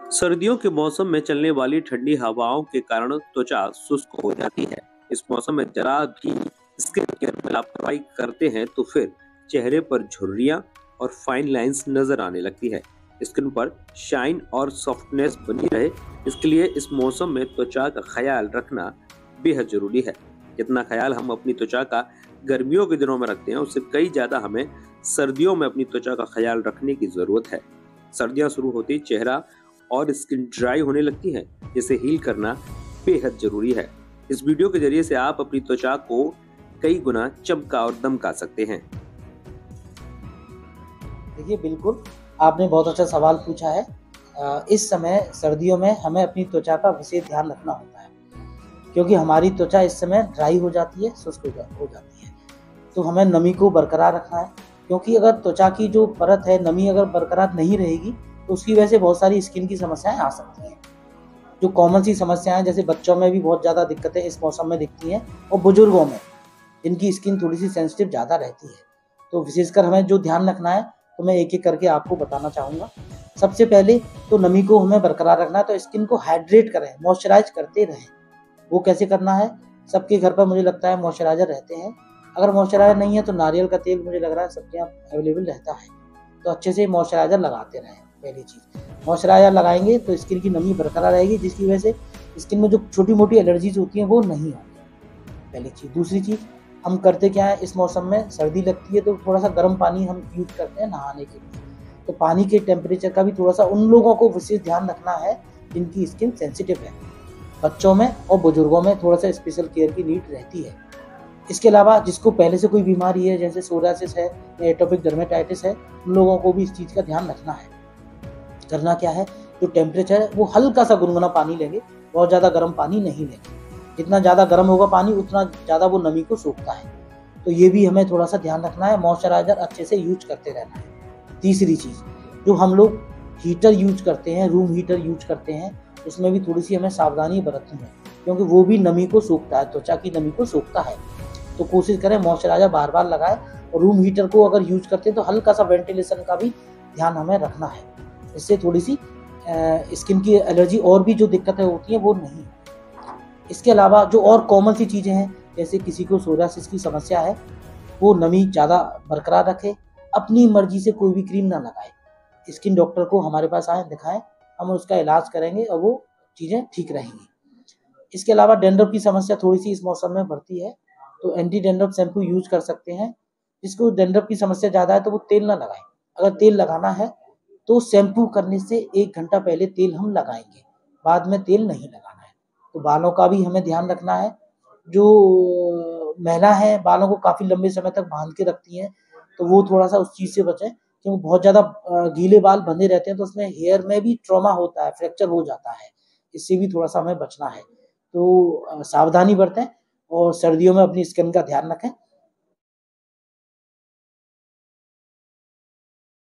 सर्दियों के मौसम में चलने वाली ठंडी हवाओं के कारण त्वचा शुष्क हो जाती है। इस मौसम में जरा भी स्किन केयर में लापरवाही करते हैं तो फिर चेहरे पर झुर्रियां और फाइन लाइंस नजर आने लगती है। स्किन पर शाइन और सॉफ्टनेस बनी रहे, इसके लिए इस मौसम में त्वचा का ख्याल रखना बेहद जरूरी है। जितना ख्याल हम अपनी त्वचा का गर्मियों के दिनों में रखते हैं, उससे कई ज्यादा हमें सर्दियों में अपनी त्वचा का ख्याल रखने की जरूरत है। सर्दियां शुरू होते ही चेहरा और स्किन ड्राई होने लगती है, जिसे हील करना बेहद जरूरी है। इस वीडियो के जरिए से आप अपनी त्वचा को कई गुना चमका और दमका सकते हैं। देखिए, बिल्कुल आपने बहुत अच्छा सवाल पूछा है। इस समय सर्दियों में हमें अपनी त्वचा का विशेष ध्यान रखना होता है, क्योंकि हमारी त्वचा इस समय ड्राई हो जाती है, शुष्क हो जाती है। तो हमें नमी को बरकरार रखना है, क्योंकि अगर त्वचा की जो परत है, नमी अगर बरकरार नहीं रहेगी तो उसकी वजह से बहुत सारी स्किन की समस्याएं आ सकती हैं। जो कॉमन सी समस्याएं, जैसे बच्चों में भी बहुत ज़्यादा दिक्कतें इस मौसम में दिखती हैं, और बुजुर्गों में जिनकी स्किन थोड़ी सी सेंसिटिव ज़्यादा रहती है। तो विशेषकर हमें जो ध्यान रखना है, तो मैं एक एक करके आपको बताना चाहूँगा। सबसे पहले तो नमी को हमें बरकरार रखना है, तो स्किन को हाइड्रेट करें, मॉइस्चराइज करते रहें। वो कैसे करना है? सबके घर पर मुझे लगता है मॉइस्चराइजर रहते हैं। अगर मॉइस्चराइजर नहीं है तो नारियल का तेल मुझे लग रहा है सबके यहाँ अवेलेबल रहता है। तो अच्छे से मॉइस्चराइजर लगाते रहें। पहली चीज़, मॉइस्चराइजर लगाएंगे तो स्किन की नमी बरकरार रहेगी, जिसकी वजह से स्किन में जो छोटी मोटी एलर्जीज होती हैं वो नहीं होंगी। पहली चीज़। दूसरी चीज़, हम करते क्या है, इस मौसम में सर्दी लगती है तो थोड़ा सा गर्म पानी हम यूज करते हैं नहाने के लिए। तो पानी के टेम्परेचर का भी थोड़ा सा उन लोगों को विशेष ध्यान रखना है जिनकी स्किन सेंसिटिव है। बच्चों में और बुजुर्गों में थोड़ा सा स्पेशल केयर की नीड रहती है। इसके अलावा जिसको पहले से कोई बीमारी है, जैसे सोरियासिस है या एटोपिक डर्मेटाइटिस है, उन लोगों को भी इस चीज़ का ध्यान रखना है। करना क्या है, जो टेम्परेचर है वो हल्का सा गुनगुना पानी लेंगे, बहुत ज़्यादा गर्म पानी नहीं लेंगे। जितना ज़्यादा गर्म होगा पानी, उतना ज़्यादा वो नमी को सोखता है। तो ये भी हमें थोड़ा सा ध्यान रखना है। मॉइस्चराइजर अच्छे से यूज करते रहना है। तीसरी चीज़, जो हम लोग हीटर यूज करते हैं, रूम हीटर यूज करते हैं, उसमें भी थोड़ी सी हमें सावधानी बरतनी है, क्योंकि वो भी नमी को सोखता है, त्वचा की नमी को सोखता है। तो कोशिश करें मॉइस्चराइजर बार बार लगाएं। और रूम हीटर को अगर यूज करते हैं तो हल्का सा वेंटिलेशन का भी ध्यान हमें रखना है। इससे थोड़ी सी स्किन की एलर्जी और भी जो दिक्कतें होती हैं वो नहीं। इसके अलावा जो और कॉमन सी चीज़ें हैं, जैसे किसी को सोरियासिस की समस्या है, वो नमी ज़्यादा बरकरार रखे, अपनी मर्जी से कोई भी क्रीम ना लगाए, स्किन डॉक्टर को हमारे पास आए, दिखाएं, हम उसका इलाज करेंगे और वो चीज़ें ठीक रहेंगी। इसके अलावा डैंड्रफ की समस्या थोड़ी सी इस मौसम में बढ़ती है, तो एंटी डैंड्रफ शैम्पू यूज कर सकते हैं। जिसको डैंड्रफ की समस्या ज़्यादा है तो वो तेल ना लगाएं। अगर तेल लगाना है तो शैम्पू करने से 1 घंटा पहले तेल हम लगाएंगे, बाद में तेल नहीं लगाना है। तो बालों का भी हमें ध्यान रखना है। जो महिला है, बालों को काफ़ी लंबे समय तक बांध के रखती हैं, तो वो थोड़ा सा उस चीज़ से बचें, क्योंकि बहुत ज़्यादा गीले बाल बंधे रहते हैं तो उसमें हेयर में भी ट्रॉमा होता है, फ्रैक्चर हो जाता है। इससे भी थोड़ा सा हमें बचना है। तो सावधानी बरतें और सर्दियों में अपनी स्किन का ध्यान रखें।